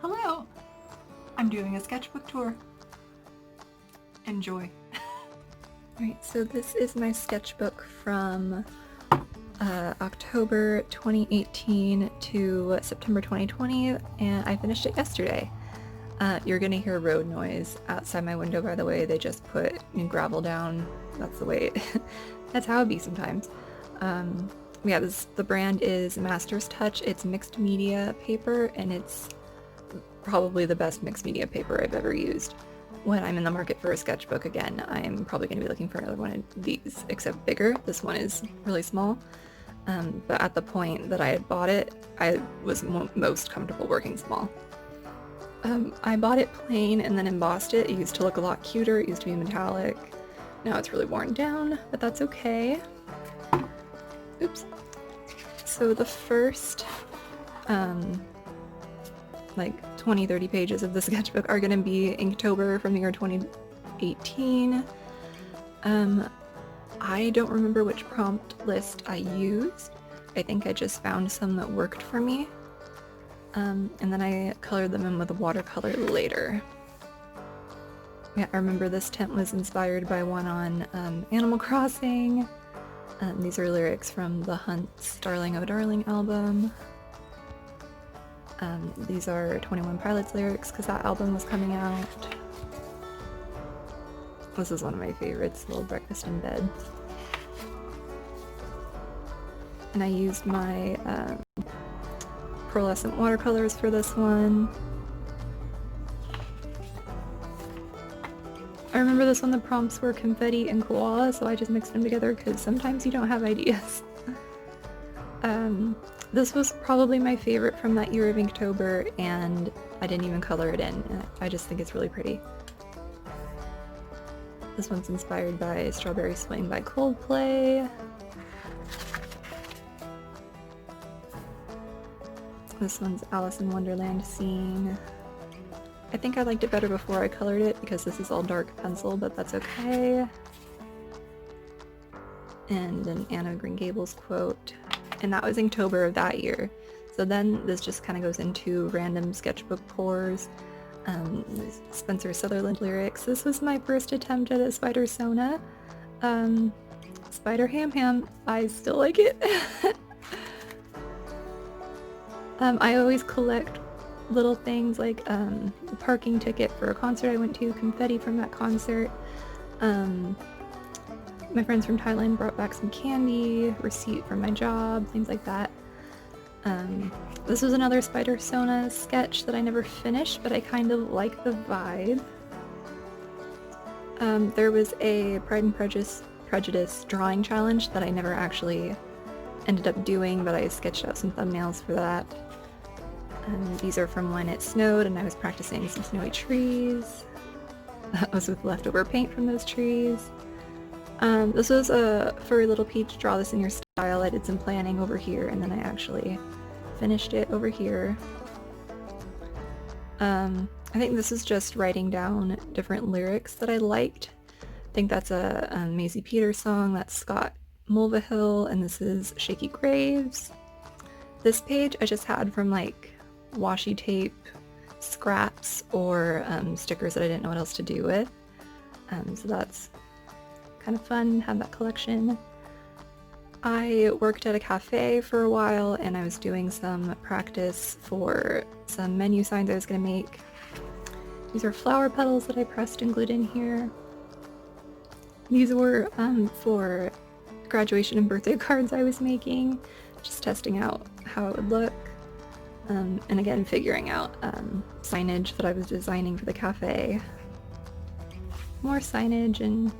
Hello! I'm doing a sketchbook tour. Enjoy. Alright, so this is my sketchbook from October 2018 to September 2020, and I finished it yesterday. You're gonna hear road noise outside my window, by the way. They just put new gravel down. That's the way that's how it be sometimes. Yeah, the brand is Master's Touch. It's mixed media paper, and it's probably the best mixed media paper I've ever used. When I'm in the market for a sketchbook again, I'm probably going to be looking for another one of these, except bigger. This one is really small. But at the point that I had bought it, I was most comfortable working small. I bought it plain and then embossed it. It used to look a lot cuter. It used to be metallic. Now it's really worn down, but that's okay. Oops. So the first, like 20-30 pages of the sketchbook are going to be Inktober from the year 2018. I don't remember which prompt list I used. I think I just found some that worked for me. And then I colored them in with a watercolor later. Yeah, I remember this tent was inspired by one on Animal Crossing. These are lyrics from the Hunt's Darling Oh Darling album. These are 21 Pilots lyrics because that album was coming out. This is one of my favorites, Little Breakfast in Bed. And I used my pearlescent watercolors for this one. I remember this one, the prompts were confetti and koala, so I just mixed them together because sometimes you don't have ideas. This was probably my favorite from that year of Inktober, and I didn't even color it in. I just think it's really pretty. This one's inspired by Strawberry Swing by Coldplay. This one's Alice in Wonderland scene. I think I liked it better before I colored it because this is all dark pencil, but that's okay. And an Anne of Green Gables quote. And that was Inktober of that year. So then this just kind of goes into random sketchbook pours. Spencer Sutherland lyrics. This was my first attempt at a spider sona. Spider Ham Ham. I still like it. I always collect little things like a parking ticket for a concert I went to, confetti from that concert. My friends from Thailand brought back some candy, receipt from my job, things like that. This was another Spider Sona sketch that I never finished, but I kind of like the vibe. There was a Pride and Prejudice drawing challenge that I never actually ended up doing, but I sketched out some thumbnails for that. These are from when it snowed and I was practicing some snowy trees. That was with leftover paint from those trees. This was a Furry Little Peach Draw This in Your Style. I did some planning over here and then I actually finished it over here. I think this is just writing down different lyrics that I liked. I think that's a Maisie Peters song, that's Scott Mulvihill, and this is Shaky Graves. This page I just had from like washi tape scraps or stickers that I didn't know what else to do with. So that's kind of fun, have that collection. I worked at a cafe for a while and I was doing some practice for some menu signs I was going to make. These are flower petals that I pressed and glued in here. These were for graduation and birthday cards I was making, just testing out how it would look. And again, figuring out signage that I was designing for the cafe. More signage and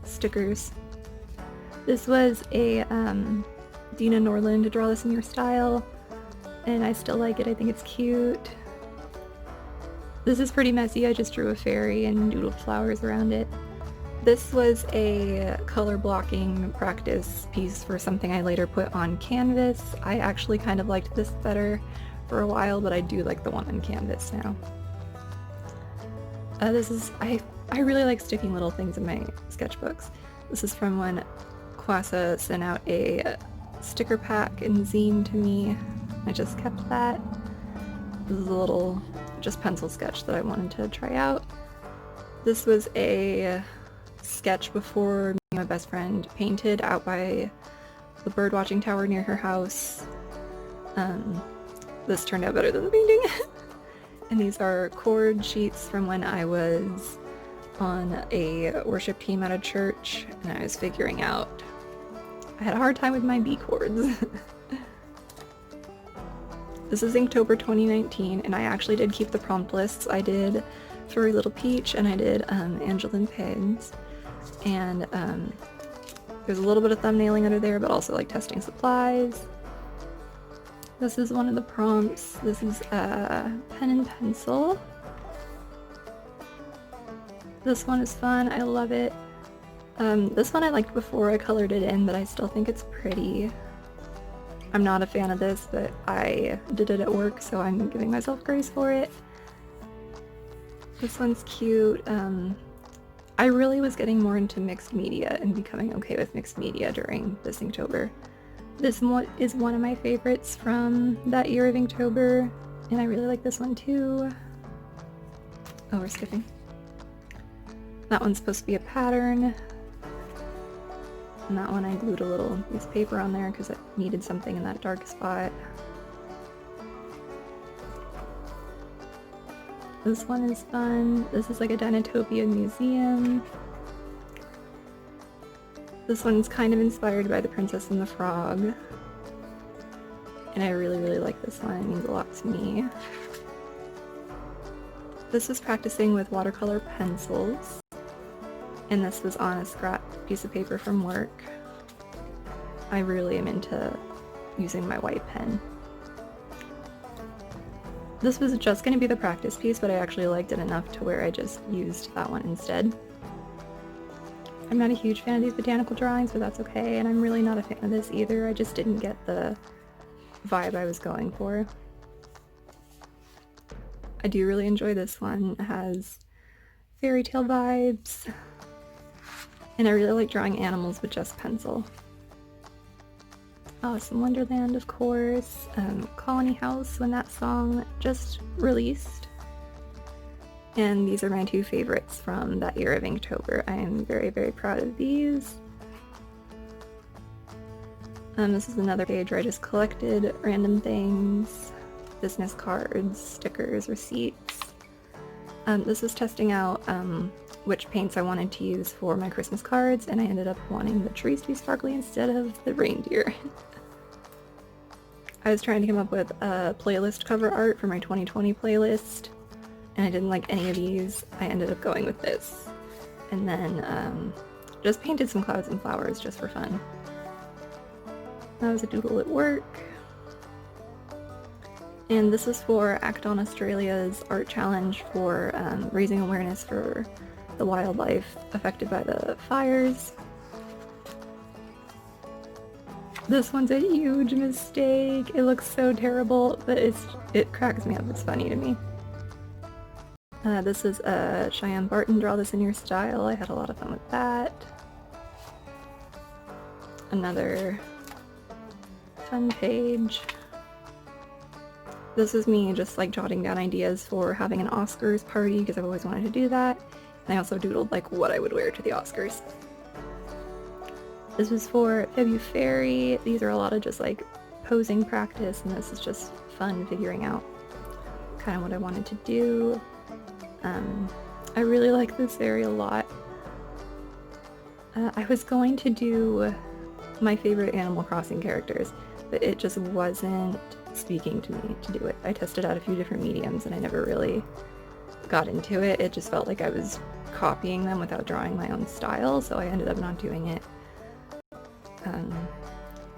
stickers. This was a Dina Norland Draw This in Your Style, and I still like it. I think it's cute. This is pretty messy. I just drew a fairy and doodled flowers around it. This was a color blocking practice piece for something I later put on canvas. I actually kind of liked this better for a while, but I do like the one on canvas now. I really like sticking little things in my sketchbooks. This is from when Kwasa sent out a sticker pack and zine to me. I just kept that. This is a little just pencil sketch that I wanted to try out. This was a sketch before me and my best friend painted out by the birdwatching tower near her house. This turned out better than the painting. And these are chord sheets from when I was on a worship team at a church and I was figuring out. I had a hard time with my B chords. This is Inktober 2019, and I actually did keep the prompt lists. I did Furry Little Peach, and I did Angeline Pigs, and there's a little bit of thumbnailing under there, but also like testing supplies. This is one of the prompts. This is pen and pencil. This one is fun. I love it. This one I liked before I colored it in, but I still think it's pretty. I'm not a fan of this, but I did it at work, so I'm giving myself grace for it. This one's cute. I really was getting more into mixed media and becoming okay with mixed media during this Inktober. This one is one of my favorites from that year of Inktober, and I really like this one too. Oh, we're skipping. That one's supposed to be a pattern. And that one I glued a little piece of paper on there because I needed something in that dark spot. This one is fun. This is like a Dinotopia Museum. This one's kind of inspired by The Princess and the Frog. And I really, really like this one. It means a lot to me. This is practicing with watercolor pencils. And this was on a scrap piece of paper from work. I really am into using my white pen. This was just going to be the practice piece, but I actually liked it enough to where I just used that one instead. I'm not a huge fan of these botanical drawings, but that's okay, and I'm really not a fan of this either. I just didn't get the vibe I was going for. I do really enjoy this one. It has fairy tale vibes. And I really like drawing animals with just pencil. Oh, some Wonderland, of course. Colony House when that song just released. And these are my two favorites from that year of Inktober. I am very, very proud of these. This is another page where I just collected random things. Business cards, stickers, receipts. This was testing out which paints I wanted to use for my Christmas cards, and I ended up wanting the trees to be sparkly instead of the reindeer. I was trying to come up with a playlist cover art for my 2020 playlist, and I didn't like any of these. I ended up going with this. And then just painted some clouds and flowers just for fun. That was a doodle at work. And this is for Act On Australia's art challenge for raising awareness for the wildlife affected by the fires. This one's a huge mistake. It looks so terrible, but it cracks me up. It's funny to me. This is Cheyenne Barton, Draw This in Your Style. I had a lot of fun with that. Another fun page. This is me just like jotting down ideas for having an Oscars party because I've always wanted to do that. And I also doodled like what I would wear to the Oscars. This was for February. These are a lot of just like posing practice, and this is just fun figuring out kind of what I wanted to do. I really like this area a lot. I was going to do my favorite Animal Crossing characters, but it just wasn't speaking to me to do it. I tested out a few different mediums and I never really got into it. It just felt like I was copying them without drawing my own style, so I ended up not doing it.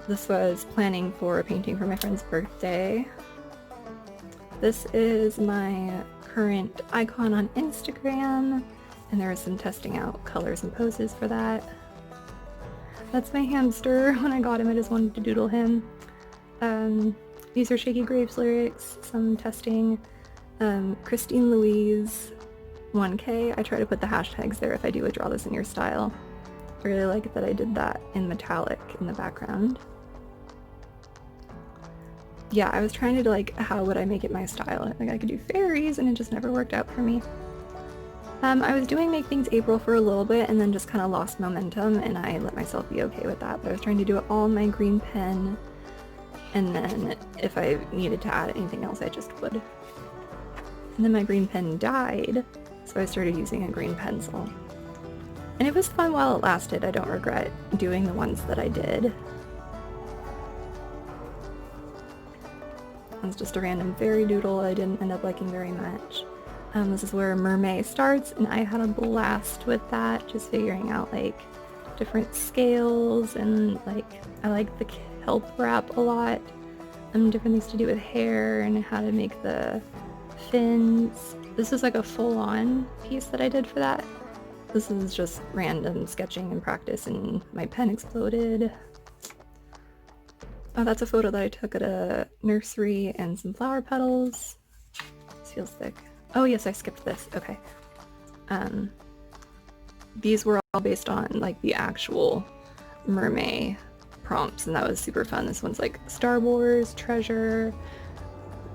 This was planning for a painting for my friend's birthday. This is my current icon on Instagram, and there was some testing out colors and poses for that. That's my hamster. When I got him, I just wanted to doodle him. These are Shaky Graves lyrics, some testing. Christine Louise 1K. I try to put the hashtags there if I do a Draw This in Your Style. I really like that I did that in metallic in the background. yeah, I was trying to do like, how would I make it my style? Like I could do fairies and it just never worked out for me. I was doing Make Things April for a little bit and then just kind of lost momentum, and I let myself be okay with that. But I was trying to do it all in my green pen, and then if I needed to add anything else, I just would. And then my green pen died, so I started using a green pencil. And it was fun while it lasted. I don't regret doing the ones that I did. It's just a random fairy doodle I didn't end up liking very much. This is where Mermaid starts, and I had a blast with that, just figuring out like different scales, and like I like the kelp wrap a lot. Different things to do with hair and how to make the fins. This is like a full-on piece that I did for that. This is just random sketching and practice, and my pen exploded. Oh, that's a photo that I took at a nursery and some flower petals. This feels thick. Oh yes, I skipped this. Okay. These were all based on like the actual Mermaid prompts, and that was super fun. This one's like Star Wars, treasure,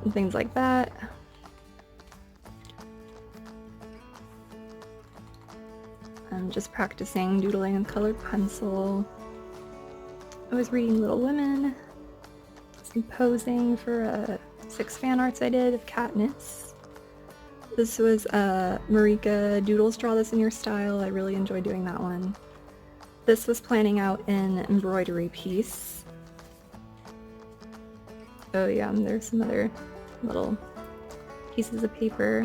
and things like that. I'm just practicing doodling with colored pencil. I was reading Little Women. Some posing for 6 fan arts I did of Katniss. This was Marika Doodles Draw This in Your Style. I really enjoyed doing that one. This was planning out an embroidery piece. Oh yeah, there's some other little pieces of paper.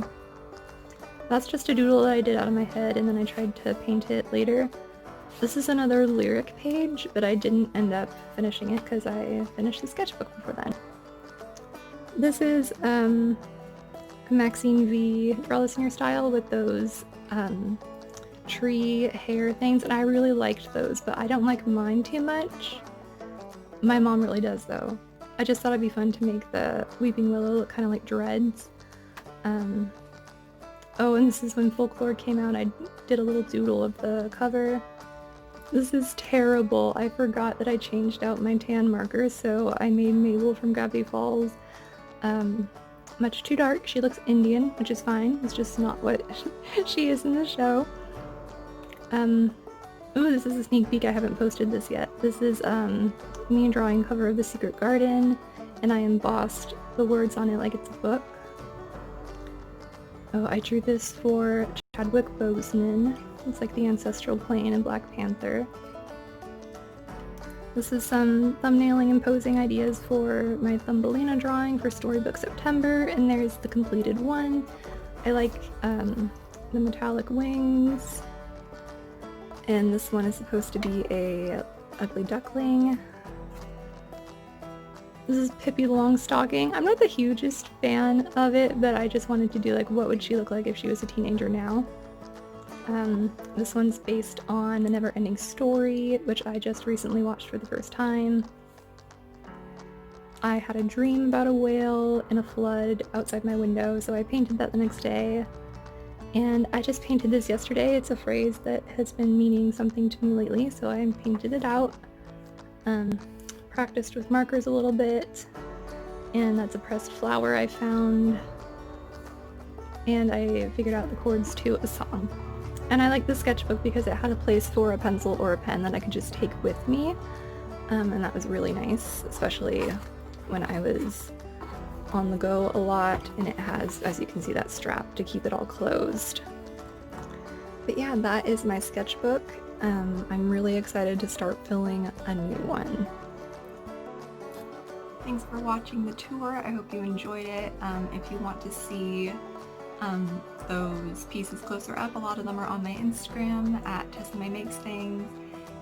That's just a doodle that I did out of my head, and then I tried to paint it later. This is another lyric page, but I didn't end up finishing it because I finished the sketchbook before then. This is Maxine V Draw This in Your Style with those tree hair things, and I really liked those, but I don't like mine too much. My mom really does though. I just thought it'd be fun to make the Weeping Willow look kind of like dreads. Oh, and this is when Folklore came out. I did a little doodle of the cover. This is terrible. I forgot that I changed out my tan marker, so I made Mabel from Gravity Falls much too dark. She looks Indian, which is fine. It's just not what she is in the show. Ooh, this is a sneak peek. I haven't posted this yet. This is me drawing cover of The Secret Garden, and I embossed the words on it like it's a book. Oh, I drew this for Chadwick Boseman. It's like the ancestral plane in Black Panther. This is some thumbnailing and posing ideas for my Thumbelina drawing for Storybook September, and there's the completed one. I like the metallic wings, and this one is supposed to be a ugly duckling. This is Pippi Longstocking. I'm not the hugest fan of it, but I just wanted to do like what would she look like if she was a teenager now. This one's based on The Never-Ending Story, which I just recently watched for the first time. I had a dream about a whale in a flood outside my window, so I painted that the next day. And I just painted this yesterday. It's a phrase that has been meaning something to me lately, so I painted it out. Practiced with markers a little bit, and that's a pressed flower I found. And I figured out the chords to a song. And I like the sketchbook because it had a place for a pencil or a pen that I could just take with me, and that was really nice, especially when I was on the go a lot, and it has, as you can see, that strap to keep it all closed. But yeah, that is my sketchbook. I'm really excited to start filling a new one. Thanks for watching the tour. I hope you enjoyed it. If you want to see those pieces closer up, a lot of them are on my Instagram at TessaMayMakesThings,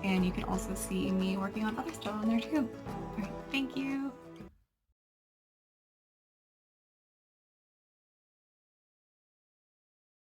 and you can also see me working on other stuff on there too. Alright, thank you!